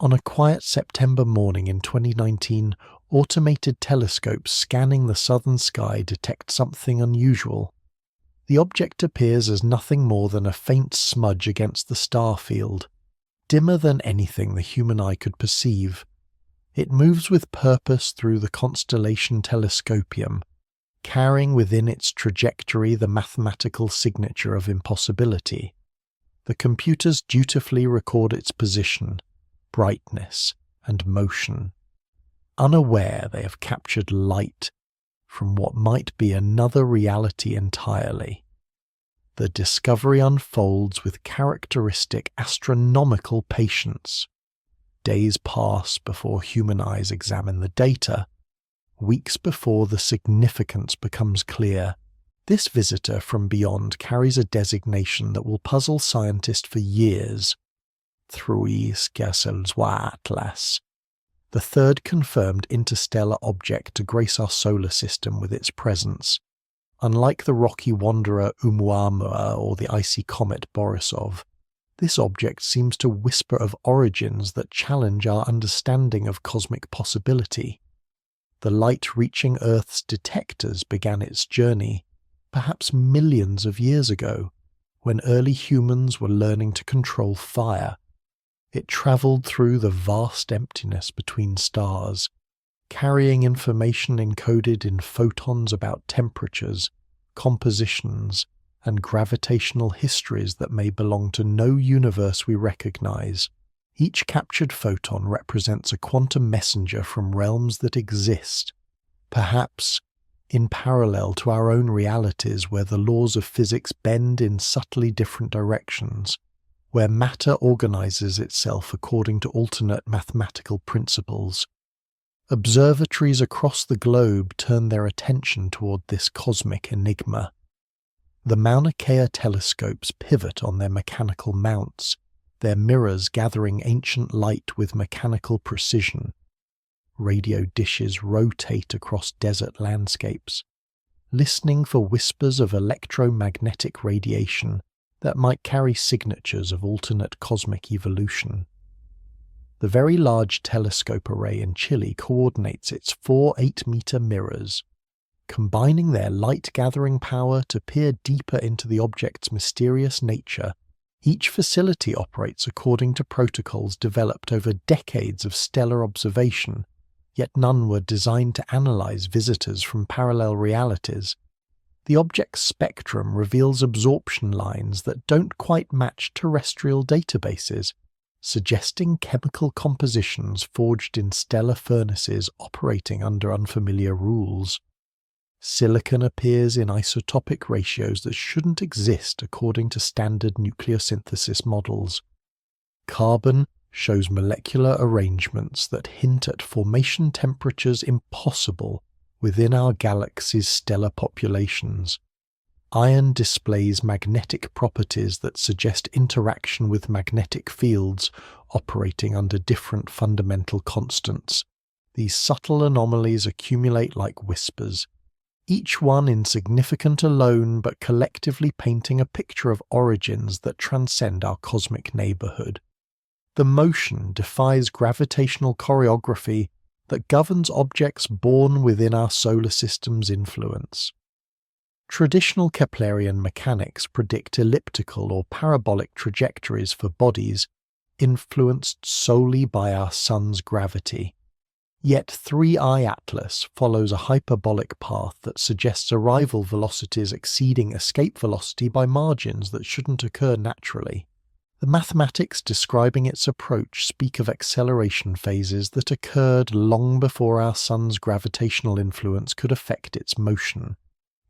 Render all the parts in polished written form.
On a quiet September morning in 2019, automated telescopes scanning the southern sky detect something unusual. The object appears as nothing more than a faint smudge against the star field, dimmer than anything the human eye could perceive. It moves with purpose through the constellation Telescopium, carrying within its trajectory the mathematical signature of impossibility. The computers dutifully record its position, brightness, and motion. Unaware they have captured light from what might be another reality entirely. The discovery unfolds with characteristic astronomical patience. Days pass before human eyes examine the data. Weeks before the significance becomes clear. This visitor from beyond carries a designation that will puzzle scientists for years. Atlas, the third confirmed interstellar object to grace our solar system with its presence. Unlike the rocky wanderer Oumuamua or the icy comet Borisov, this object seems to whisper of origins that challenge our understanding of cosmic possibility. The light reaching Earth's detectors began its journey, perhaps millions of years ago, when early humans were learning to control fire. It travelled through the vast emptiness between stars, carrying information encoded in photons about temperatures, compositions, and gravitational histories that may belong to no universe we recognize. Each captured photon represents a quantum messenger from realms that exist, perhaps in parallel to our own realities, where the laws of physics bend in subtly different directions, where matter organizes itself according to alternate mathematical principles. Observatories across the globe turn their attention toward this cosmic enigma. The Mauna Kea telescopes pivot on their mechanical mounts, their mirrors gathering ancient light with mechanical precision. Radio dishes rotate across desert landscapes, listening for whispers of electromagnetic radiation that might carry signatures of alternate cosmic evolution. The Very Large Telescope Array in Chile coordinates its 4 8-meter mirrors, combining their light-gathering power to peer deeper into the object's mysterious nature. Each facility operates according to protocols developed over decades of stellar observation, yet none were designed to analyze visitors from parallel realities. The object's spectrum reveals absorption lines that don't quite match terrestrial databases, suggesting chemical compositions forged in stellar furnaces operating under unfamiliar rules. Silicon appears in isotopic ratios that shouldn't exist according to standard nucleosynthesis models. Carbon shows molecular arrangements that hint at formation temperatures impossible within our galaxy's stellar populations. Iron displays magnetic properties that suggest interaction with magnetic fields operating under different fundamental constants. These subtle anomalies accumulate like whispers, each one insignificant alone but collectively painting a picture of origins that transcend our cosmic neighborhood. The motion defies gravitational choreography that governs objects born within our solar system's influence. Traditional Keplerian mechanics predict elliptical or parabolic trajectories for bodies influenced solely by our sun's gravity. Yet 3I Atlas follows a hyperbolic path that suggests arrival velocities exceeding escape velocity by margins that shouldn't occur naturally. The mathematics describing its approach speak of acceleration phases that occurred long before our sun's gravitational influence could affect its motion,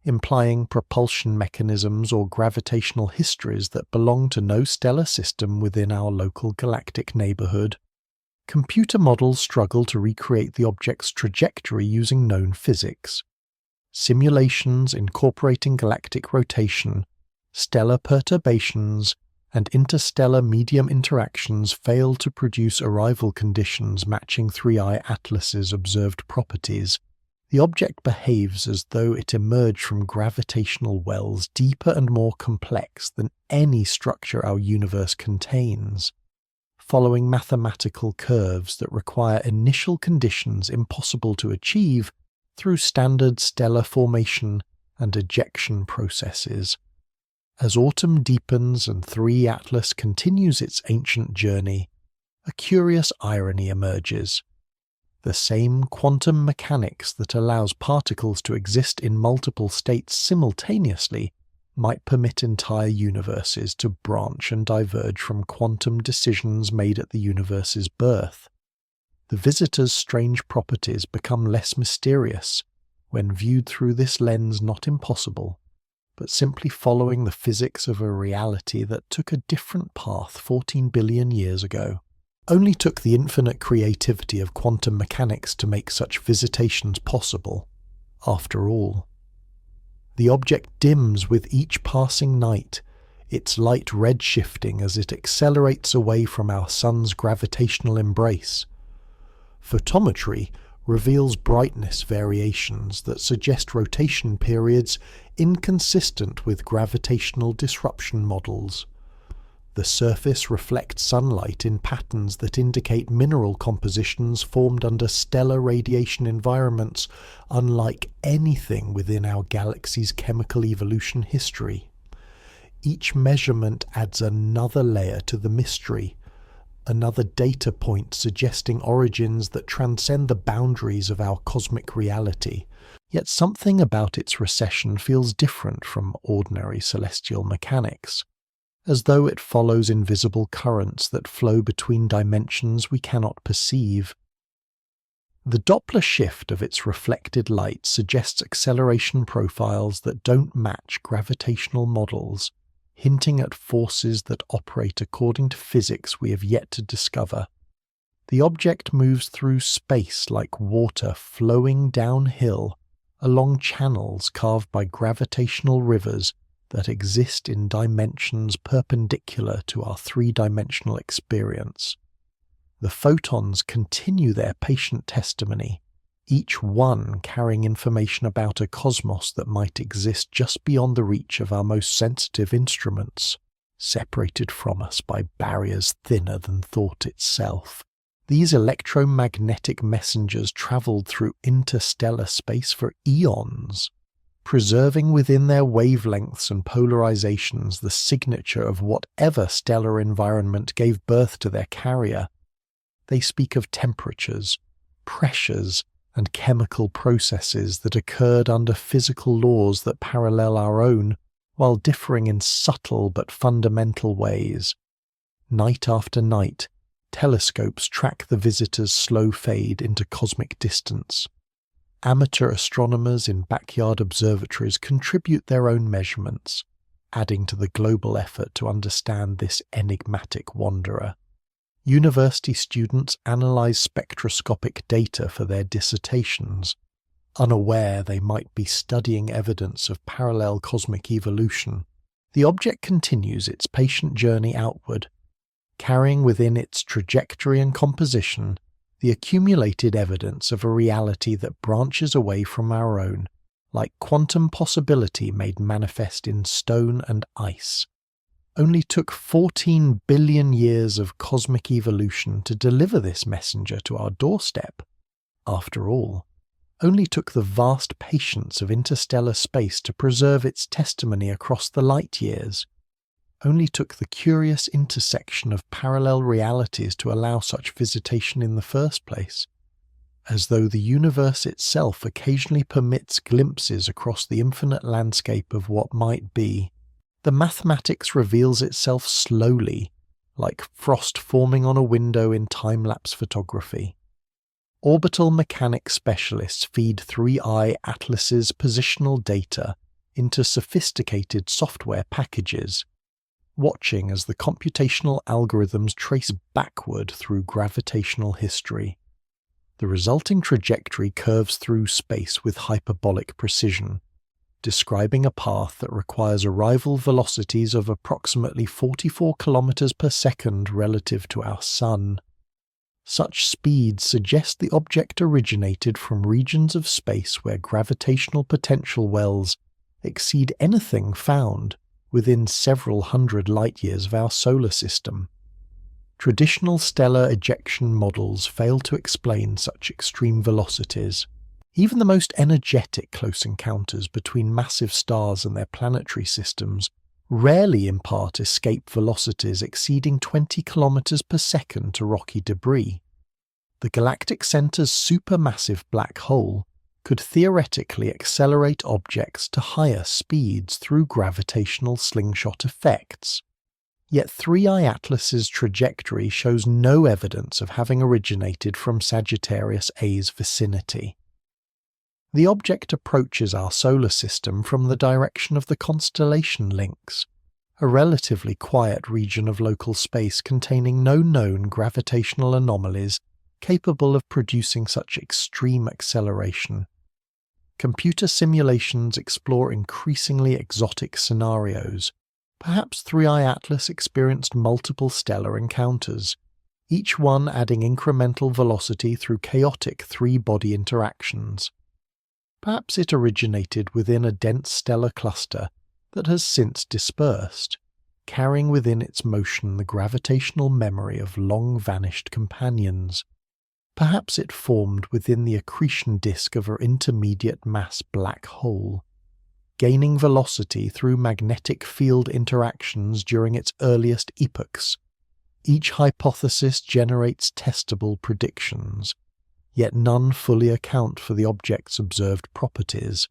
implying propulsion mechanisms or gravitational histories that belong to no stellar system within our local galactic neighborhood. Computer models struggle to recreate the object's trajectory using known physics. Simulations incorporating galactic rotation, stellar perturbations, and interstellar medium interactions fail to produce arrival conditions matching 3I Atlas's observed properties. The object behaves as though it emerged from gravitational wells deeper and more complex than any structure our universe contains. following mathematical curves that require initial conditions impossible to achieve through standard stellar formation and ejection processes. As autumn deepens and 3 Atlas continues its ancient journey, a curious irony emerges. The same quantum mechanics that allows particles to exist in multiple states simultaneously might permit entire universes to branch and diverge from quantum decisions made at the universe's birth. The visitor's strange properties become less mysterious when viewed through this lens, not impossible, but simply following the physics of a reality that took a different path 14 billion years ago. Only took the infinite creativity of quantum mechanics to make such visitations possible, after all. The object dims with each passing night, its light redshifting as it accelerates away from our sun's gravitational embrace. Photometry reveals brightness variations that suggest rotation periods inconsistent with gravitational disruption models. The surface reflects sunlight in patterns that indicate mineral compositions formed under stellar radiation environments unlike anything within our galaxy's chemical evolution history. Each measurement adds another layer to the mystery, another data point suggesting origins that transcend the boundaries of our cosmic reality. Yet something about its recession feels different from ordinary celestial mechanics, as though it follows invisible currents that flow between dimensions we cannot perceive. The Doppler shift of its reflected light suggests acceleration profiles that don't match gravitational models, hinting at forces that operate according to physics we have yet to discover. The object moves through space like water flowing downhill along channels carved by gravitational rivers that exist in dimensions perpendicular to our 3-dimensional experience. The photons continue their patient testimony, each one carrying information about a cosmos that might exist just beyond the reach of our most sensitive instruments, separated from us by barriers thinner than thought itself. These electromagnetic messengers traveled through interstellar space for eons, preserving within their wavelengths and polarizations the signature of whatever stellar environment gave birth to their carrier. They speak of temperatures, pressures, and chemical processes that occurred under physical laws that parallel our own, while differing in subtle but fundamental ways. Night after night, telescopes track the visitor's slow fade into cosmic distance. Amateur astronomers in backyard observatories contribute their own measurements, adding to the global effort to understand this enigmatic wanderer. University students analyze spectroscopic data for their dissertations, unaware they might be studying evidence of parallel cosmic evolution. The object continues its patient journey outward, carrying within its trajectory and composition the accumulated evidence of a reality that branches away from our own, like quantum possibility made manifest in stone and ice. Only took 14 billion years of cosmic evolution to deliver this messenger to our doorstep. After all, only took the vast patience of interstellar space to preserve its testimony across the light years. Only took the curious intersection of parallel realities to allow such visitation in the first place, as though the universe itself occasionally permits glimpses across the infinite landscape of what might be. The mathematics reveals itself slowly, like frost forming on a window in time-lapse photography. Orbital mechanics specialists feed 3I Atlas's positional data into sophisticated software packages, watching as the computational algorithms trace backward through gravitational history. The resulting trajectory curves through space with hyperbolic precision, describing a path that requires arrival velocities of approximately 44 kilometers per second relative to our Sun. Such speeds suggest the object originated from regions of space where gravitational potential wells exceed anything found within several hundred light-years of our solar system. Traditional stellar ejection models fail to explain such extreme velocities. Even the most energetic close encounters between massive stars and their planetary systems rarely impart escape velocities exceeding 20 kilometers per second to rocky debris. The galactic center's supermassive black hole could theoretically accelerate objects to higher speeds through gravitational slingshot effects. Yet 3I Atlas's trajectory shows no evidence of having originated from Sagittarius A's vicinity. The object approaches our solar system from the direction of the constellation Lynx, a relatively quiet region of local space containing no known gravitational anomalies capable of producing such extreme acceleration. Computer simulations explore increasingly exotic scenarios. Perhaps 3I Atlas experienced multiple stellar encounters, each one adding incremental velocity through chaotic three-body interactions. Perhaps it originated within a dense stellar cluster that has since dispersed, carrying within its motion the gravitational memory of long-vanished companions. Perhaps it formed within the accretion disk of an intermediate mass black hole, gaining velocity through magnetic field interactions during its earliest epochs. Each hypothesis generates testable predictions, yet none fully account for the object's observed properties.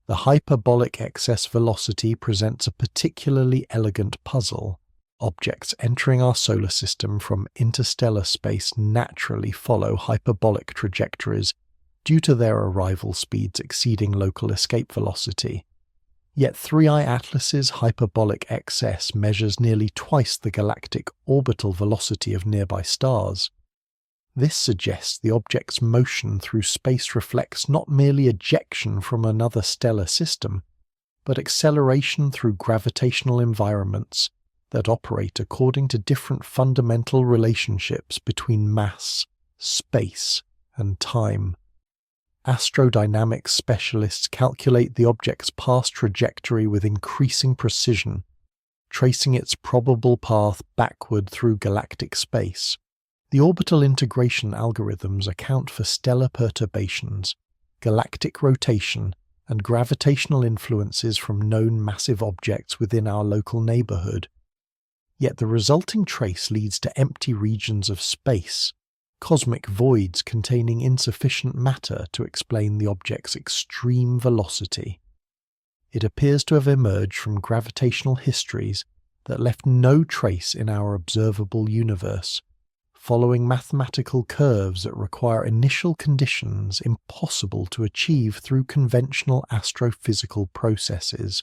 The hyperbolic excess velocity presents a particularly elegant puzzle. Objects entering our solar system from interstellar space naturally follow hyperbolic trajectories due to their arrival speeds exceeding local escape velocity. Yet 3I Atlas's hyperbolic excess measures nearly twice the galactic orbital velocity of nearby stars. This suggests the object's motion through space reflects not merely ejection from another stellar system, but acceleration through gravitational environments that operate according to different fundamental relationships between mass, space, and time. Astrodynamics specialists calculate the object's past trajectory with increasing precision, tracing its probable path backward through galactic space. The orbital integration algorithms account for stellar perturbations, galactic rotation, and gravitational influences from known massive objects within our local neighborhood. Yet the resulting trace leads to empty regions of space, cosmic voids containing insufficient matter to explain the object's extreme velocity. It appears to have emerged from gravitational histories that left no trace in our observable universe, following mathematical curves that require initial conditions impossible to achieve through conventional astrophysical processes.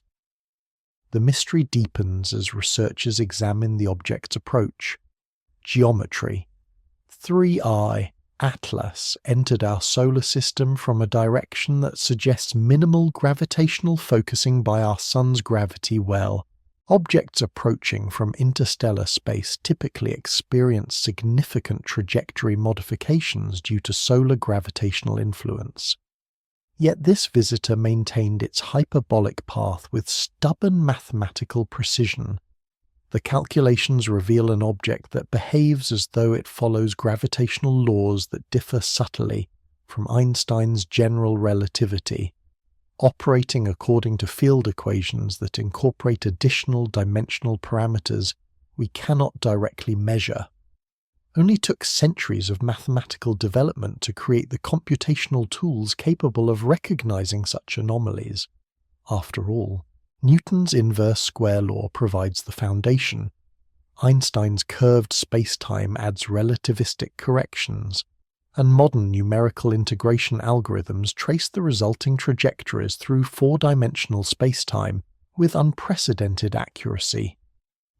The mystery deepens as researchers examine the object's approach. Geometry. 3I Atlas entered our solar system from a direction that suggests minimal gravitational focusing by our Sun's gravity well. Objects approaching from interstellar space typically experience significant trajectory modifications due to solar gravitational influence. Yet this visitor maintained its hyperbolic path with stubborn mathematical precision. The calculations reveal an object that behaves as though it follows gravitational laws that differ subtly from Einstein's general relativity, operating according to field equations that incorporate additional dimensional parameters we cannot directly measure. Only took centuries of mathematical development to create the computational tools capable of recognizing such anomalies. After all, Newton's inverse square law provides the foundation. Einstein's curved spacetime adds relativistic corrections, and modern numerical integration algorithms trace the resulting trajectories through four-dimensional spacetime with unprecedented accuracy.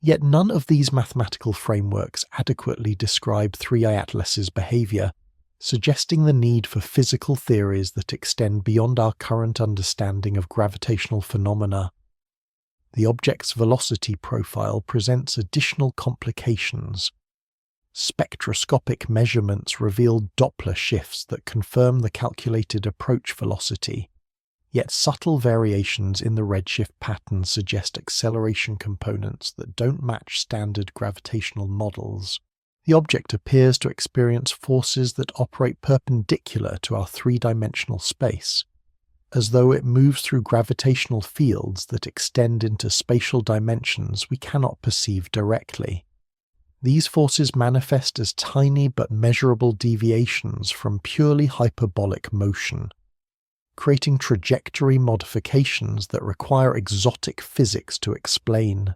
Yet none of these mathematical frameworks adequately describe 3I Atlas's behavior, suggesting the need for physical theories that extend beyond our current understanding of gravitational phenomena. The object's velocity profile presents additional complications. Spectroscopic measurements reveal Doppler shifts that confirm the calculated approach velocity, yet subtle variations in the redshift pattern suggest acceleration components that don't match standard gravitational models. The object appears to experience forces that operate perpendicular to our three-dimensional space, as though it moves through gravitational fields that extend into spatial dimensions we cannot perceive directly. These forces manifest as tiny but measurable deviations from purely hyperbolic motion, creating trajectory modifications that require exotic physics to explain.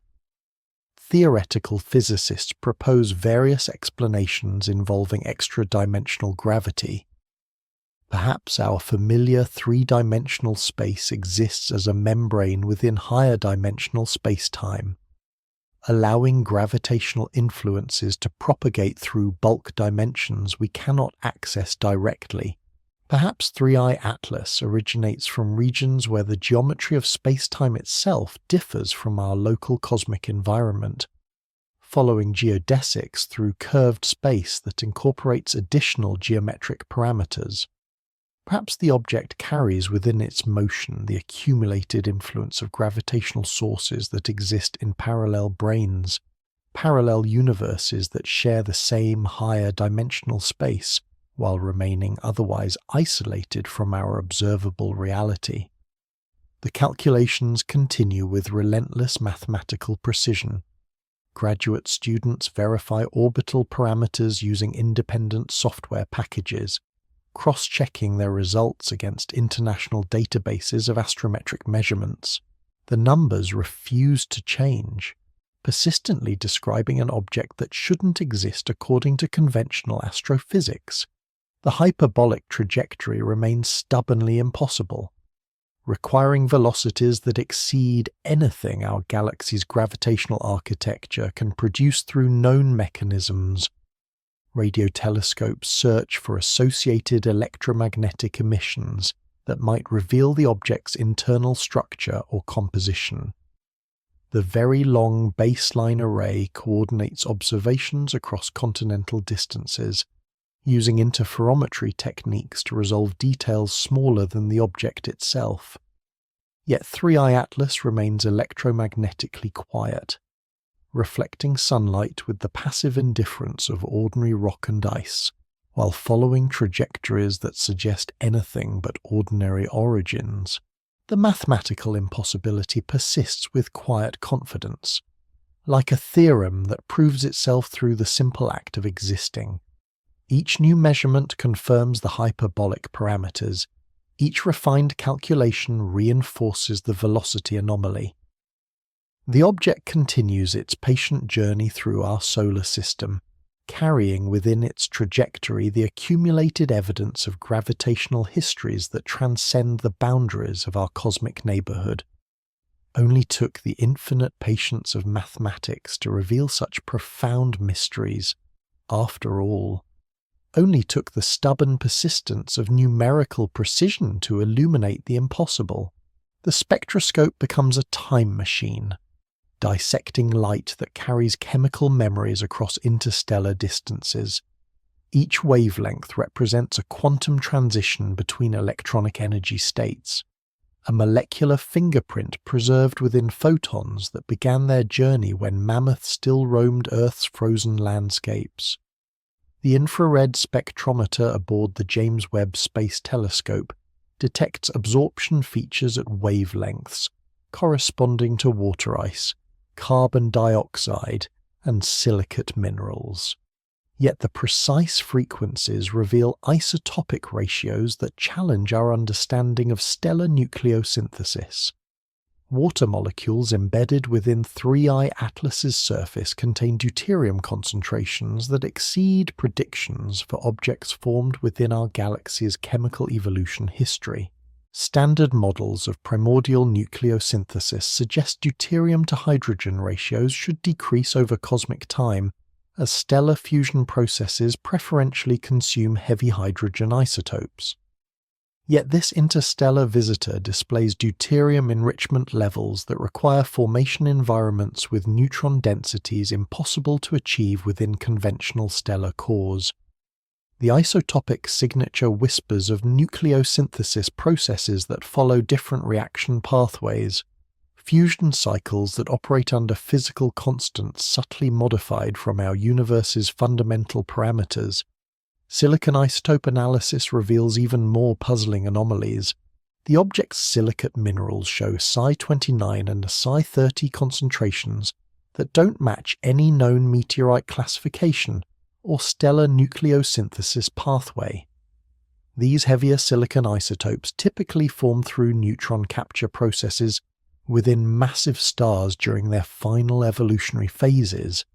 Theoretical physicists propose various explanations involving extra-dimensional gravity. Perhaps our familiar three-dimensional space exists as a membrane within higher-dimensional space-time, allowing gravitational influences to propagate through bulk dimensions we cannot access directly. Perhaps 3i Atlas originates from regions where the geometry of space-time itself differs from our local cosmic environment, following geodesics through curved space that incorporates additional geometric parameters. Perhaps the object carries within its motion the accumulated influence of gravitational sources that exist in parallel branes, parallel universes that share the same higher dimensional space, while remaining otherwise isolated from our observable reality. The calculations continue with relentless mathematical precision. Graduate students verify orbital parameters using independent software packages, cross-checking their results against international databases of astrometric measurements. The numbers refuse to change, persistently describing an object that shouldn't exist according to conventional astrophysics. The hyperbolic trajectory remains stubbornly impossible, requiring velocities that exceed anything our galaxy's gravitational architecture can produce through known mechanisms. Radio telescopes search for associated electromagnetic emissions that might reveal the object's internal structure or composition. The Very Long Baseline Array coordinates observations across continental distances, using interferometry techniques to resolve details smaller than the object itself. Yet 3i Atlas remains electromagnetically quiet, reflecting sunlight with the passive indifference of ordinary rock and ice, while following trajectories that suggest anything but ordinary origins. The mathematical impossibility persists with quiet confidence, like a theorem that proves itself through the simple act of existing. Each new measurement confirms the hyperbolic parameters. Each refined calculation reinforces the velocity anomaly. The object continues its patient journey through our solar system, carrying within its trajectory the accumulated evidence of gravitational histories that transcend the boundaries of our cosmic neighborhood. Only took the infinite patience of mathematics to reveal such profound mysteries. After all, only took the stubborn persistence of numerical precision to illuminate the impossible. The spectroscope becomes a time machine, dissecting light that carries chemical memories across interstellar distances. Each wavelength represents a quantum transition between electronic energy states, a molecular fingerprint preserved within photons that began their journey when mammoths still roamed Earth's frozen landscapes. The infrared spectrometer aboard the James Webb Space Telescope detects absorption features at wavelengths corresponding to water ice, carbon dioxide, and silicate minerals. Yet the precise frequencies reveal isotopic ratios that challenge our understanding of stellar nucleosynthesis. Water molecules embedded within 3i Atlas's surface contain deuterium concentrations that exceed predictions for objects formed within our galaxy's chemical evolution history. Standard models of primordial nucleosynthesis suggest deuterium to hydrogen ratios should decrease over cosmic time, as stellar fusion processes preferentially consume heavy hydrogen isotopes. Yet this interstellar visitor displays deuterium enrichment levels that require formation environments with neutron densities impossible to achieve within conventional stellar cores. The isotopic signature whispers of nucleosynthesis processes that follow different reaction pathways. fusion cycles that operate under physical constants subtly modified from our universe's fundamental parameters. Silicon isotope analysis reveals even more puzzling anomalies. The object's silicate minerals show Psi-29 and Psi-30 concentrations that don't match any known meteorite classification or stellar nucleosynthesis pathway. These heavier silicon isotopes typically form through neutron capture processes within massive stars during their final evolutionary phases.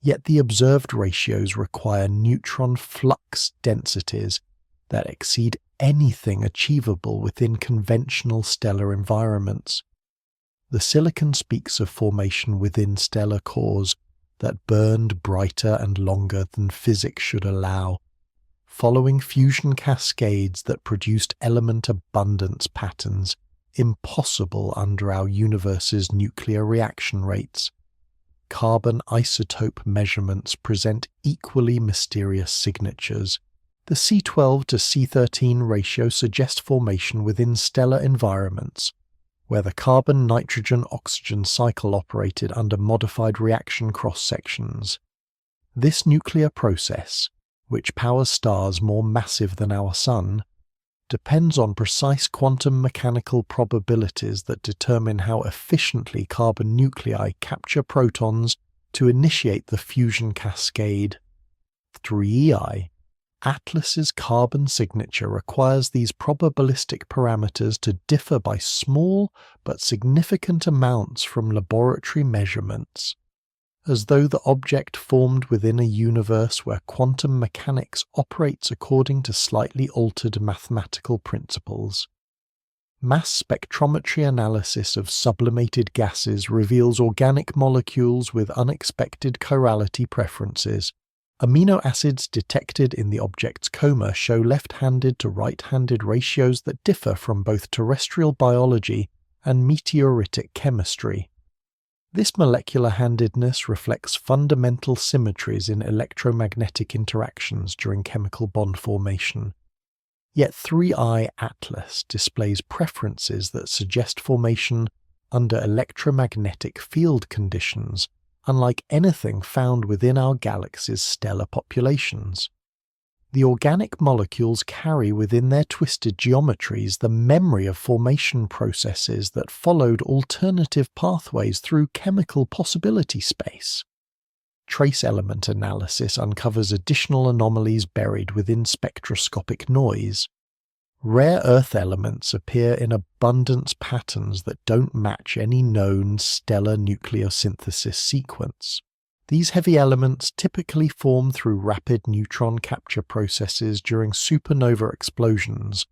Yet the observed ratios require neutron flux densities that exceed anything achievable within conventional stellar environments. The silicon speaks of formation within stellar cores that burned brighter and longer than physics should allow, following fusion cascades that produced element abundance patterns impossible under our universe's nuclear reaction rates. Carbon isotope measurements present equally mysterious signatures. The C12 to C13 ratio suggests formation within stellar environments, where the carbon-nitrogen-oxygen cycle operated under modified reaction cross-sections. This nuclear process, which powers stars more massive than our Sun, depends on precise quantum mechanical probabilities that determine how efficiently carbon nuclei capture protons to initiate the fusion cascade. 3EI, Atlas's carbon signature requires these probabilistic parameters to differ by small but significant amounts from laboratory measurements, as though the object formed within a universe where quantum mechanics operates according to slightly altered mathematical principles. Mass spectrometry analysis of sublimated gases reveals organic molecules with unexpected chirality preferences. Amino acids detected in the object's coma show left-handed to right-handed ratios that differ from both terrestrial biology and meteoritic chemistry. This molecular handedness reflects fundamental symmetries in electromagnetic interactions during chemical bond formation. Yet 3I Atlas displays preferences that suggest formation under electromagnetic field conditions, unlike anything found within our galaxy's stellar populations. The organic molecules carry within their twisted geometries the memory of formation processes that followed alternative pathways through chemical possibility space. Trace element analysis uncovers additional anomalies buried within spectroscopic noise. Rare earth elements appear in abundance patterns that don't match any known stellar nucleosynthesis sequence. These heavy elements typically form through rapid neutron capture processes during supernova explosions,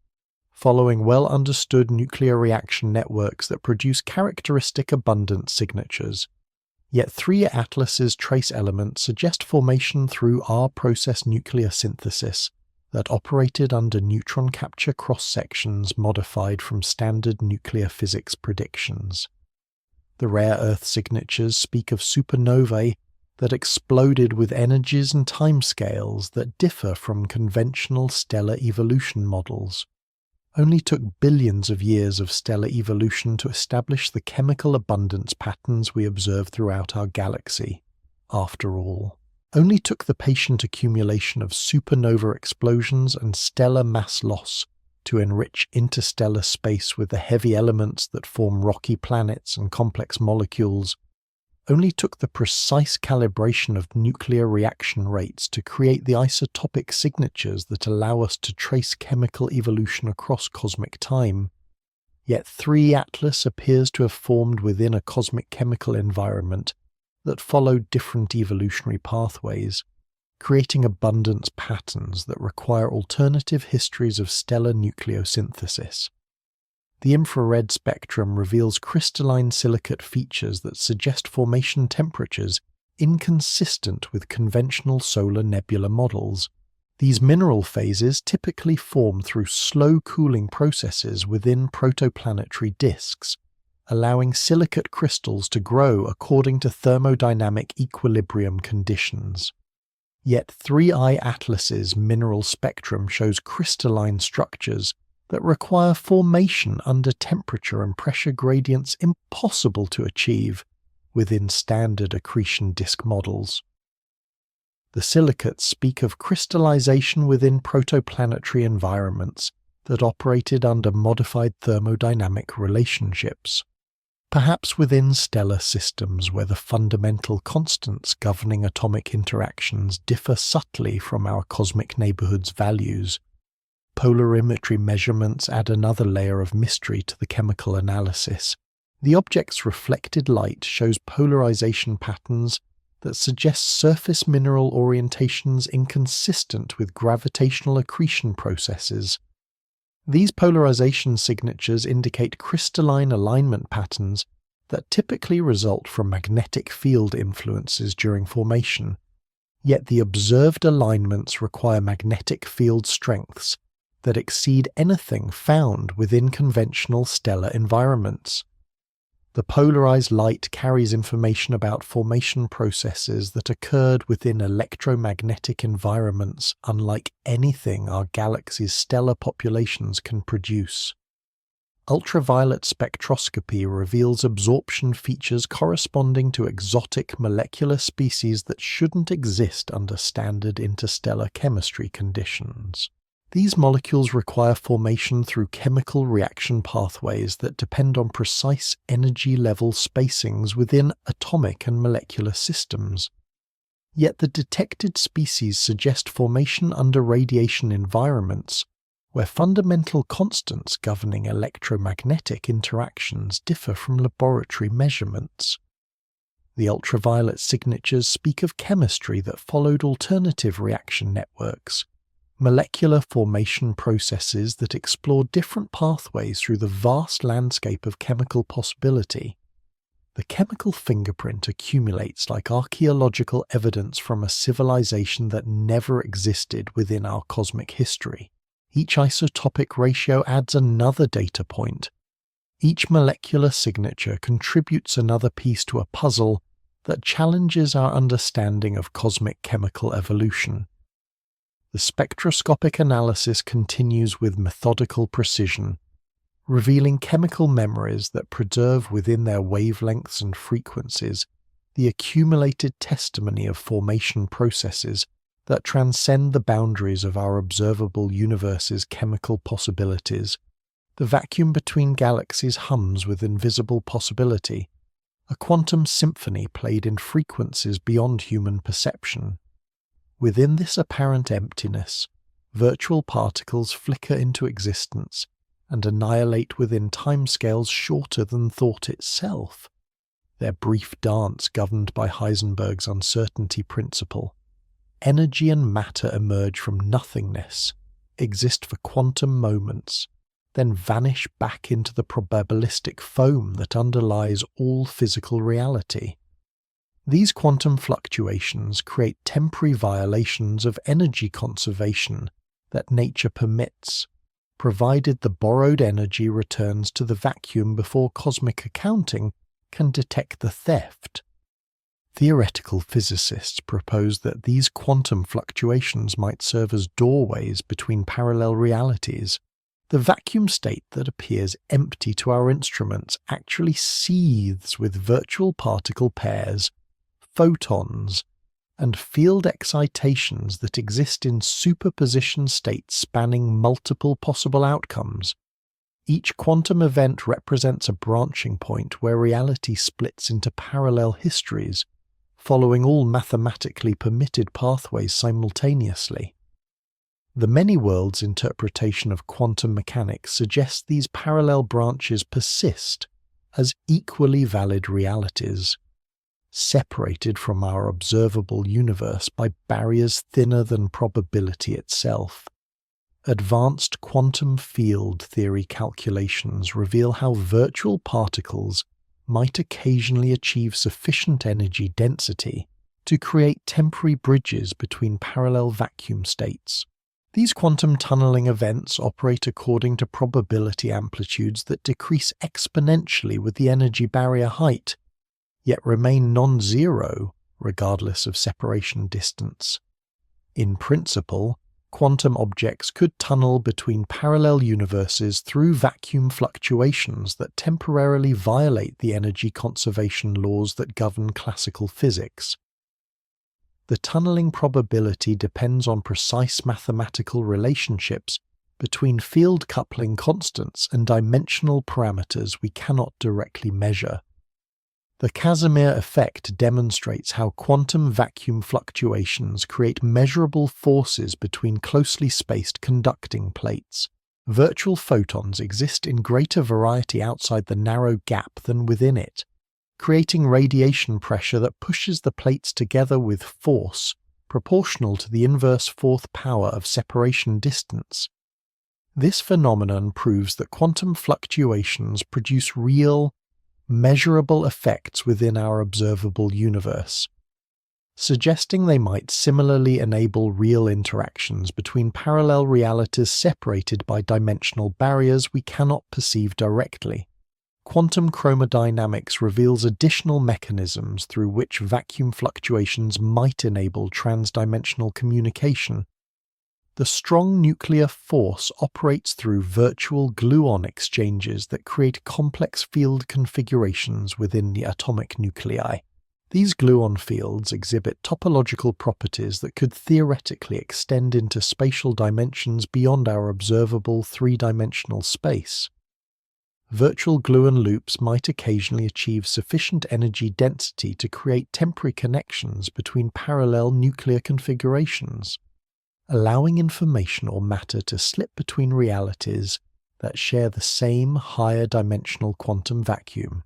following well-understood nuclear reaction networks that produce characteristic abundance signatures. Yet 3 Atlas's trace elements suggest formation through R-process nucleosynthesis that operated under neutron capture cross-sections modified from standard nuclear physics predictions. The rare Earth signatures speak of supernovae that exploded with energies and timescales that differ from conventional stellar evolution models. Only took billions of years of stellar evolution to establish the chemical abundance patterns we observe throughout our galaxy, after all. Only took the patient accumulation of supernova explosions and stellar mass loss to enrich interstellar space with the heavy elements that form rocky planets and complex molecules. Only took the precise calibration of nuclear reaction rates to create the isotopic signatures that allow us to trace chemical evolution across cosmic time. Yet 3 Atlas appears to have formed within a cosmic chemical environment that followed different evolutionary pathways, creating abundance patterns that require alternative histories of stellar nucleosynthesis. The infrared spectrum reveals crystalline silicate features that suggest formation temperatures inconsistent with conventional solar nebula models. These mineral phases typically form through slow cooling processes within protoplanetary disks, allowing silicate crystals to grow according to thermodynamic equilibrium conditions. Yet 3I Atlas's mineral spectrum shows crystalline structures that require formation under temperature and pressure gradients impossible to achieve within standard accretion disk models. The silicates speak of crystallization within protoplanetary environments that operated under modified thermodynamic relationships, perhaps within stellar systems where the fundamental constants governing atomic interactions differ subtly from our cosmic neighborhood's values. Polarimetry measurements add another layer of mystery to the chemical analysis. The object's reflected light shows polarization patterns that suggest surface mineral orientations inconsistent with gravitational accretion processes. These polarization signatures indicate crystalline alignment patterns that typically result from magnetic field influences during formation, yet the observed alignments require magnetic field strengths that exceed anything found within conventional stellar environments. The polarized light carries information about formation processes that occurred within electromagnetic environments unlike anything our galaxy's stellar populations can produce. Ultraviolet spectroscopy reveals absorption features corresponding to exotic molecular species that shouldn't exist under standard interstellar chemistry conditions. These molecules require formation through chemical reaction pathways that depend on precise energy level spacings within atomic and molecular systems. Yet the detected species suggest formation under radiation environments where fundamental constants governing electromagnetic interactions differ from laboratory measurements. The ultraviolet signatures speak of chemistry that followed alternative reaction networks, molecular formation processes that explore different pathways through the vast landscape of chemical possibility. The chemical fingerprint accumulates like archaeological evidence from a civilization that never existed within our cosmic history. Each isotopic ratio adds another data point. Each molecular signature contributes another piece to a puzzle that challenges our understanding of cosmic chemical evolution. The spectroscopic analysis continues with methodical precision, revealing chemical memories that preserve within their wavelengths and frequencies the accumulated testimony of formation processes that transcend the boundaries of our observable universe's chemical possibilities. The vacuum between galaxies hums with invisible possibility, a quantum symphony played in frequencies beyond human perception. Within this apparent emptiness, virtual particles flicker into existence and annihilate within timescales shorter than thought itself, their brief dance governed by Heisenberg's uncertainty principle. Energy and matter emerge from nothingness, exist for quantum moments, then vanish back into the probabilistic foam that underlies all physical reality. These quantum fluctuations create temporary violations of energy conservation that nature permits, provided the borrowed energy returns to the vacuum before cosmic accounting can detect the theft. Theoretical physicists propose that these quantum fluctuations might serve as doorways between parallel realities. The vacuum state that appears empty to our instruments actually seethes with virtual particle pairs, photons, and field excitations that exist in superposition states spanning multiple possible outcomes. Each quantum event represents a branching point where reality splits into parallel histories, following all mathematically permitted pathways simultaneously. The many worlds interpretation of quantum mechanics suggests these parallel branches persist as equally valid realities, separated from our observable universe by barriers thinner than probability itself. Advanced quantum field theory calculations reveal how virtual particles might occasionally achieve sufficient energy density to create temporary bridges between parallel vacuum states. These quantum tunneling events operate according to probability amplitudes that decrease exponentially with the energy barrier height, yet remain non-zero regardless of separation distance. In principle, Quantum objects could tunnel between parallel universes through vacuum fluctuations that temporarily violate the energy conservation laws that govern classical physics. The tunneling probability depends on precise mathematical relationships between field coupling constants and dimensional parameters we cannot directly measure. The Casimir effect demonstrates how quantum vacuum fluctuations create measurable forces between closely spaced conducting plates. Virtual photons exist in greater variety outside the narrow gap than within it, creating radiation pressure that pushes the plates together with force proportional to the inverse fourth power of separation distance. This phenomenon proves that quantum fluctuations produce real, measurable effects within our observable universe, suggesting they might similarly enable real interactions between parallel realities separated by dimensional barriers we cannot perceive directly. Quantum chromodynamics reveals additional mechanisms through which vacuum fluctuations might enable transdimensional communication. The strong nuclear force operates through virtual gluon exchanges that create complex field configurations within the atomic nuclei. These gluon fields exhibit topological properties that could theoretically extend into spatial dimensions beyond our observable three-dimensional space. Virtual gluon loops might occasionally achieve sufficient energy density to create temporary connections between parallel nuclear configurations, allowing information or matter to slip between realities that share the same higher dimensional quantum vacuum.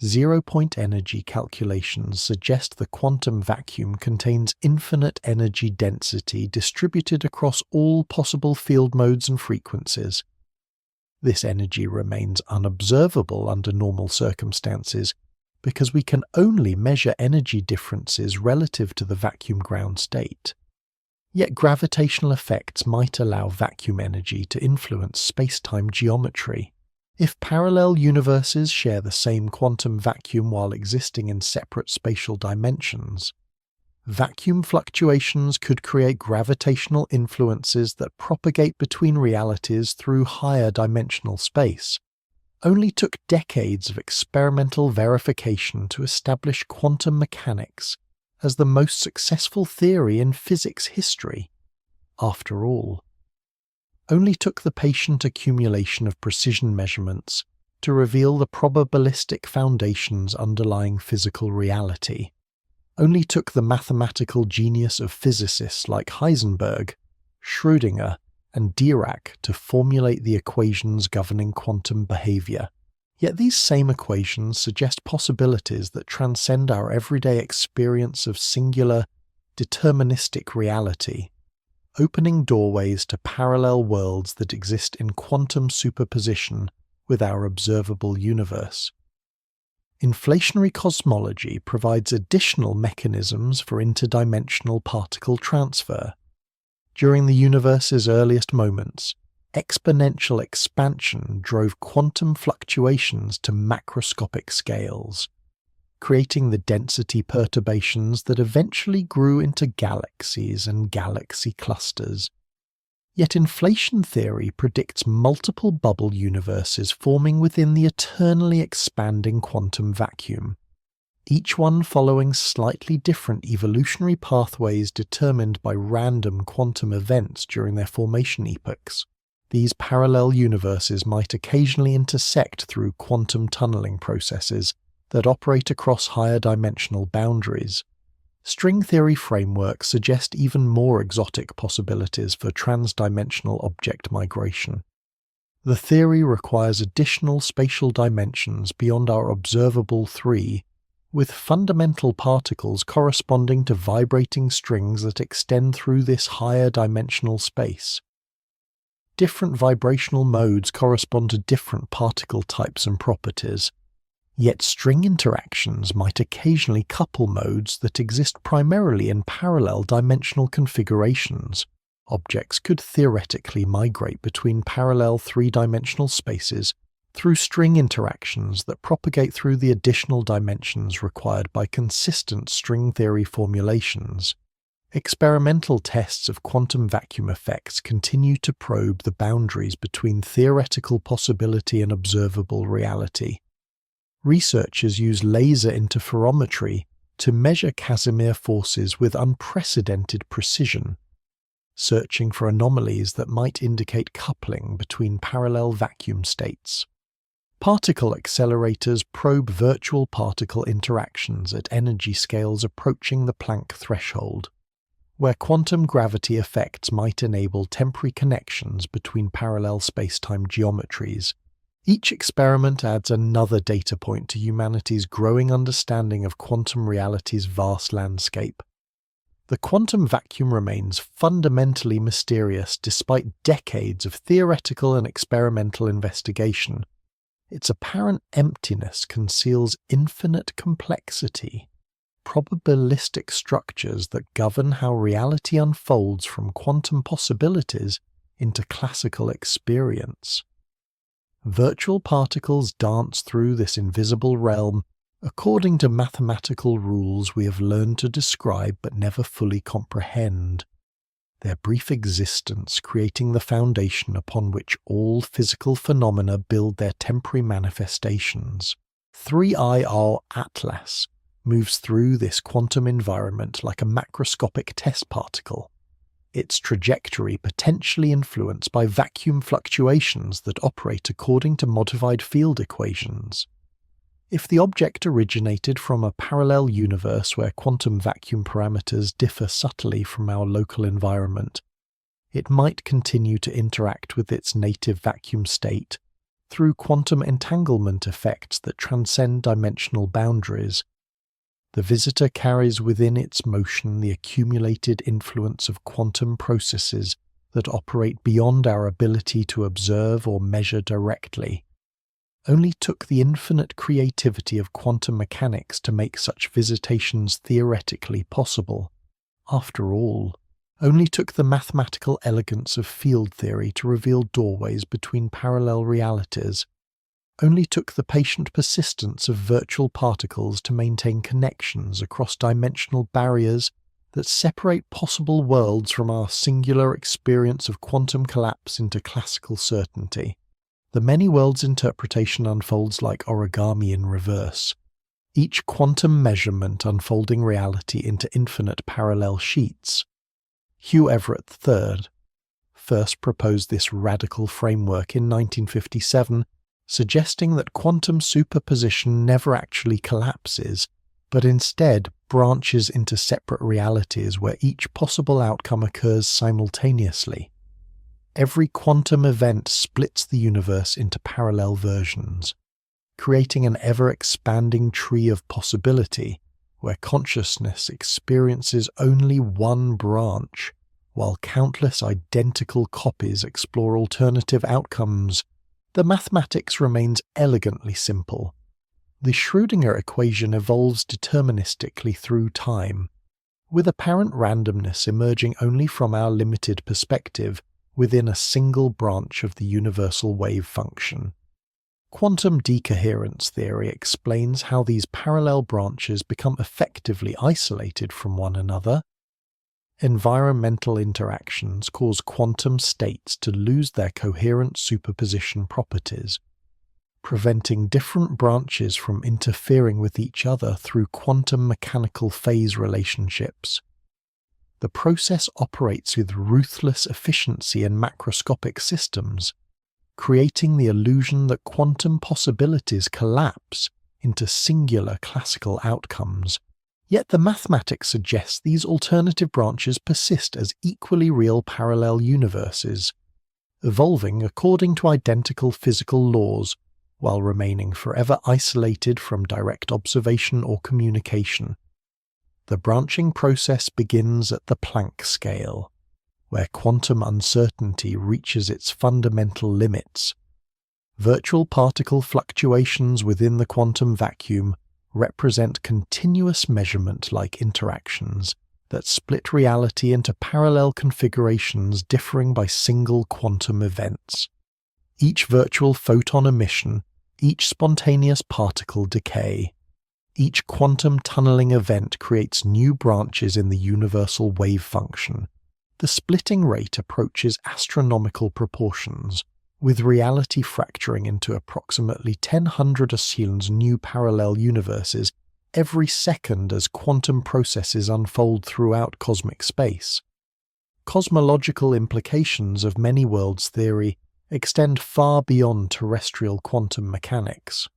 Zero-point energy calculations suggest the quantum vacuum contains infinite energy density distributed across all possible field modes and frequencies. This energy remains unobservable under normal circumstances because we can only measure energy differences relative to the vacuum ground state. Yet gravitational effects might allow vacuum energy to influence space-time geometry. If parallel universes share the same quantum vacuum while existing in separate spatial dimensions, vacuum fluctuations could create gravitational influences that propagate between realities through higher dimensional space. Only took decades of experimental verification to establish quantum mechanics as the most successful theory in physics history. After all, only took the patient accumulation of precision measurements to reveal the probabilistic foundations underlying physical reality. Only took the mathematical genius of physicists like Heisenberg, Schrödinger, and Dirac to formulate the equations governing quantum behavior. Yet these same equations suggest possibilities that transcend our everyday experience of singular, deterministic reality, opening doorways to parallel worlds that exist in quantum superposition with our observable universe. Inflationary cosmology provides additional mechanisms for interdimensional particle transfer. During the universe's earliest moments, exponential expansion drove quantum fluctuations to macroscopic scales, creating the density perturbations that eventually grew into galaxies and galaxy clusters. Yet inflation theory predicts multiple bubble universes forming within the eternally expanding quantum vacuum, each one following slightly different evolutionary pathways determined by random quantum events during their formation epochs. These parallel universes might occasionally intersect through quantum tunneling processes that operate across higher dimensional boundaries. String theory frameworks suggest even more exotic possibilities for transdimensional object migration. The theory requires additional spatial dimensions beyond our observable three, with fundamental particles corresponding to vibrating strings that extend through this higher dimensional space. Different vibrational modes correspond to different particle types and properties, yet string interactions might occasionally couple modes that exist primarily in parallel dimensional configurations. Objects could theoretically migrate between parallel three-dimensional spaces through string interactions that propagate through the additional dimensions required by consistent string theory formulations. Experimental tests of quantum vacuum effects continue to probe the boundaries between theoretical possibility and observable reality. Researchers use laser interferometry to measure Casimir forces with unprecedented precision, searching for anomalies that might indicate coupling between parallel vacuum states. Particle accelerators probe virtual particle interactions at energy scales approaching the Planck threshold, where quantum gravity effects might enable temporary connections between parallel spacetime geometries. Each experiment adds another data point to humanity's growing understanding of quantum reality's vast landscape. The quantum vacuum remains fundamentally mysterious despite decades of theoretical and experimental investigation. Its apparent emptiness conceals infinite complexity, probabilistic structures that govern how reality unfolds from quantum possibilities into classical experience. Virtual particles dance through this invisible realm according to mathematical rules we have learned to describe but never fully comprehend, their brief existence creating the foundation upon which all physical phenomena build their temporary manifestations. 3IR Atlas moves through this quantum environment like a macroscopic test particle, its trajectory potentially influenced by vacuum fluctuations that operate according to modified field equations. If the object originated from a parallel universe where quantum vacuum parameters differ subtly from our local environment, it might continue to interact with its native vacuum state through quantum entanglement effects that transcend dimensional boundaries. The visitor carries within its motion the accumulated influence of quantum processes that operate beyond our ability to observe or measure directly. Only took the infinite creativity of quantum mechanics to make such visitations theoretically possible. After all, only took the mathematical elegance of field theory to reveal doorways between parallel realities. Only took the patient persistence of virtual particles to maintain connections across dimensional barriers that separate possible worlds from our singular experience of quantum collapse into classical certainty. The many worlds interpretation unfolds like origami in reverse, each quantum measurement unfolding reality into infinite parallel sheets. Hugh Everett III first proposed this radical framework in 1957, suggesting that quantum superposition never actually collapses, but instead branches into separate realities where each possible outcome occurs simultaneously. Every quantum event splits the universe into parallel versions, creating an ever-expanding tree of possibility where consciousness experiences only one branch, while countless identical copies explore alternative outcomes. The mathematics remains elegantly simple. The Schrödinger equation evolves deterministically through time, with apparent randomness emerging only from our limited perspective within a single branch of the universal wave function. Quantum decoherence theory explains how these parallel branches become effectively isolated from one another. Environmental interactions cause quantum states to lose their coherent superposition properties, preventing different branches from interfering with each other through quantum mechanical phase relationships. The process operates with ruthless efficiency in macroscopic systems, creating the illusion that quantum possibilities collapse into singular classical outcomes. Yet the mathematics suggests these alternative branches persist as equally real parallel universes, evolving according to identical physical laws, while remaining forever isolated from direct observation or communication. The branching process begins at the Planck scale, where quantum uncertainty reaches its fundamental limits. Virtual particle fluctuations within the quantum vacuum represent continuous measurement-like interactions that split reality into parallel configurations differing by single quantum events. Each virtual photon emission, each spontaneous particle decay, Each quantum tunneling event creates new branches in the universal wave function. The splitting rate approaches astronomical proportions, with reality fracturing into approximately 10 oscillons new parallel universes every second as quantum processes unfold throughout cosmic space. Cosmological implications of many worlds theory extend far beyond terrestrial quantum mechanics.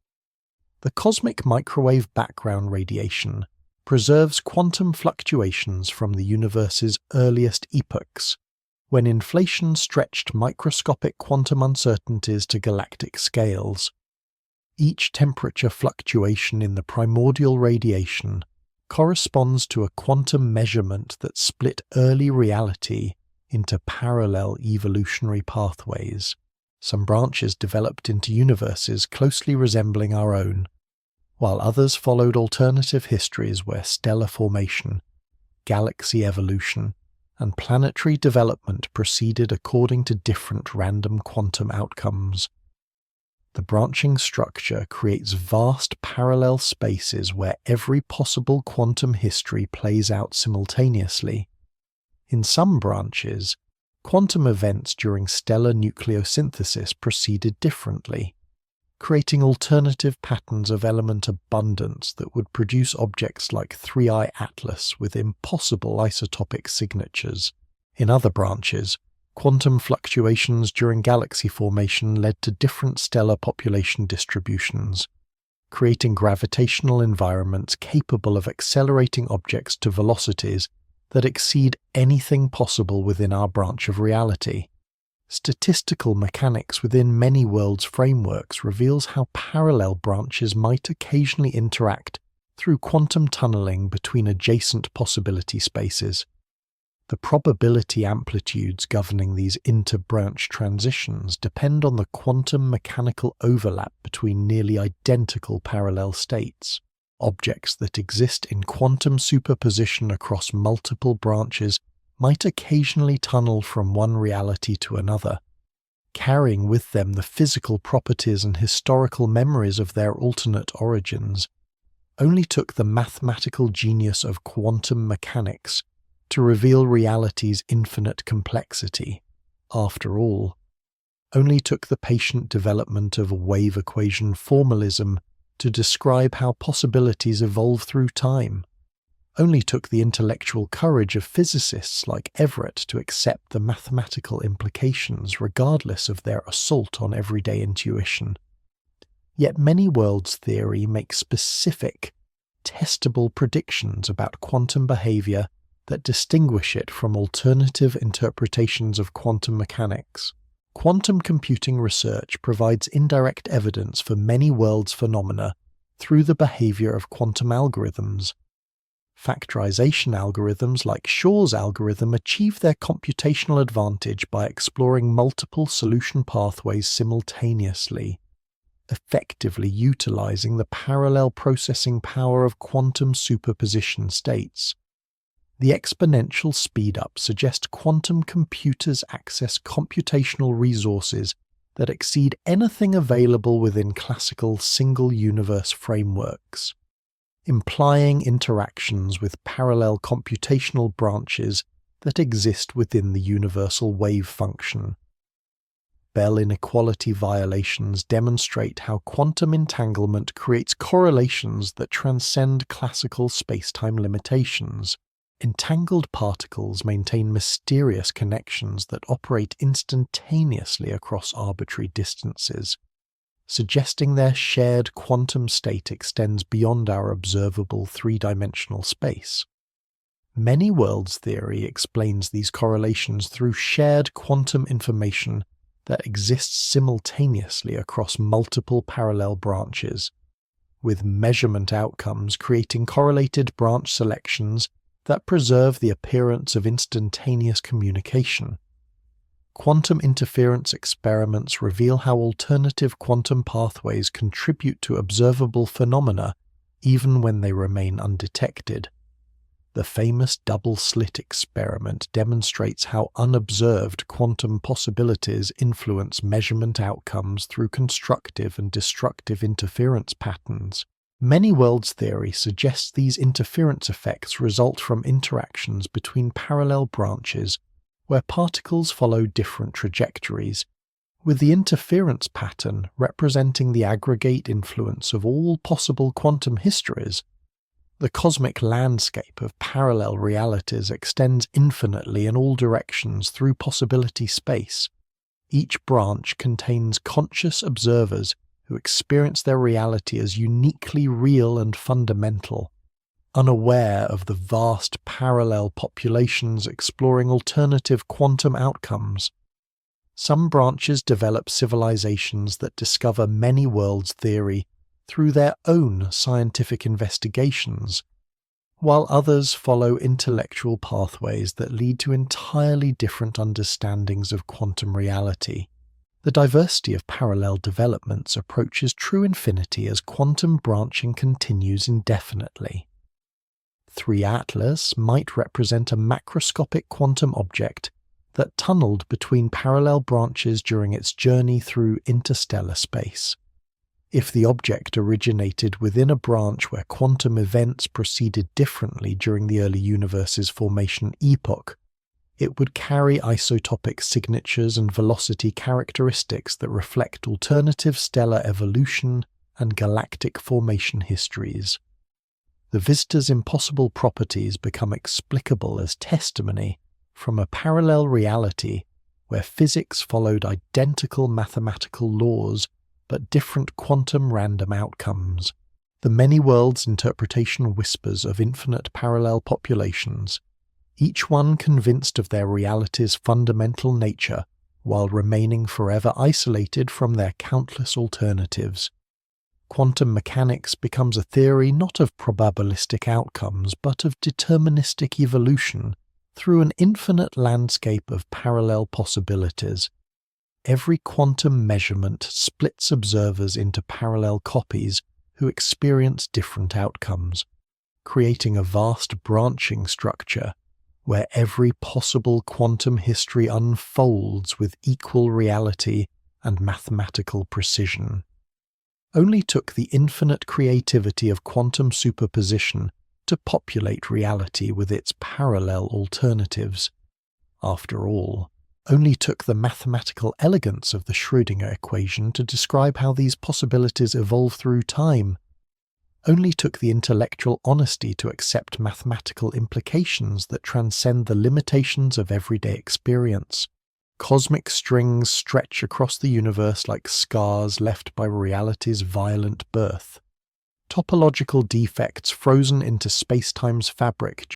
The cosmic microwave background radiation preserves quantum fluctuations from the universe's earliest epochs, when inflation stretched microscopic quantum uncertainties to galactic scales. Each temperature fluctuation in the primordial radiation corresponds to a quantum measurement that split early reality into parallel evolutionary pathways. Some branches developed into universes closely resembling our own, while others followed alternative histories where stellar formation, galaxy evolution, and planetary development proceeded according to different random quantum outcomes. The branching structure creates vast parallel spaces where every possible quantum history plays out simultaneously. In some branches, quantum events during stellar nucleosynthesis proceeded differently, creating alternative patterns of element abundance that would produce objects like 3I Atlas with impossible isotopic signatures. In other branches, quantum fluctuations during galaxy formation led to different stellar population distributions, creating gravitational environments capable of accelerating objects to velocities that exceed anything possible within our branch of reality. Statistical mechanics within many worlds frameworks reveals how parallel branches might occasionally interact through quantum tunneling between adjacent possibility spaces. The probability amplitudes governing these inter-branch transitions depend on the quantum mechanical overlap between nearly identical parallel states. Objects that exist in quantum superposition across multiple branches might occasionally tunnel from one reality to another, carrying with them the physical properties and historical memories of their alternate origins. Only took the mathematical genius of quantum mechanics to reveal reality's infinite complexity. After all, only took the patient development of wave equation formalism to describe how possibilities evolve through time. Only took the intellectual courage of physicists like Everett to accept the mathematical implications regardless of their assault on everyday intuition. Yet many worlds theory makes specific, testable predictions about quantum behavior that distinguish it from alternative interpretations of quantum mechanics. Quantum computing research provides indirect evidence for many worlds phenomena through the behavior of quantum algorithms. Factorization algorithms like Shor's algorithm achieve their computational advantage by exploring multiple solution pathways simultaneously, effectively utilizing the parallel processing power of quantum superposition states. The exponential speed-up suggests quantum computers access computational resources that exceed anything available within classical single-universe frameworks, implying interactions with parallel computational branches that exist within the universal wave function. Bell inequality violations demonstrate how quantum entanglement creates correlations that transcend classical spacetime limitations. Entangled particles maintain mysterious connections that operate instantaneously across arbitrary distances, suggesting their shared quantum state extends beyond our observable three-dimensional space. Many worlds theory explains these correlations through shared quantum information that exists simultaneously across multiple parallel branches, with measurement outcomes creating correlated branch selections that preserve the appearance of instantaneous communication. Quantum interference experiments reveal how alternative quantum pathways contribute to observable phenomena even when they remain undetected. The famous double-slit experiment demonstrates how unobserved quantum possibilities influence measurement outcomes through constructive and destructive interference patterns. Many worlds theory suggests these interference effects result from interactions between parallel branches where particles follow different trajectories, with the interference pattern representing the aggregate influence of all possible quantum histories. The cosmic landscape of parallel realities extends infinitely in all directions through possibility space. Each branch contains conscious observers who experience their reality as uniquely real and fundamental, unaware of the vast parallel populations exploring alternative quantum outcomes. Some branches develop civilizations that discover many worlds theory through their own scientific investigations, while others follow intellectual pathways that lead to entirely different understandings of quantum reality. The diversity of parallel developments approaches true infinity as quantum branching continues indefinitely. 3 Atlas might represent a macroscopic quantum object that tunneled between parallel branches during its journey through interstellar space. If the object originated within a branch where quantum events proceeded differently during the early universe's formation epoch, it would carry isotopic signatures and velocity characteristics that reflect alternative stellar evolution and galactic formation histories. The visitor's impossible properties become explicable as testimony from a parallel reality where physics followed identical mathematical laws but different quantum random outcomes. The many worlds interpretation whispers of infinite parallel populations, each one convinced of their reality's fundamental nature while remaining forever isolated from their countless alternatives. Quantum mechanics becomes a theory not of probabilistic outcomes but of deterministic evolution through an infinite landscape of parallel possibilities. Every quantum measurement splits observers into parallel copies who experience different outcomes, creating a vast branching structure where every possible quantum history unfolds with equal reality and mathematical precision. Only took the infinite creativity of quantum superposition to populate reality with its parallel alternatives. After all, only took the mathematical elegance of the Schrödinger equation to describe how these possibilities evolve through time. Only took the intellectual honesty to accept mathematical implications that transcend the limitations of everyday experience. Cosmic strings stretch across the universe like scars left by reality's violent birth. Topological defects frozen into spacetime's fabric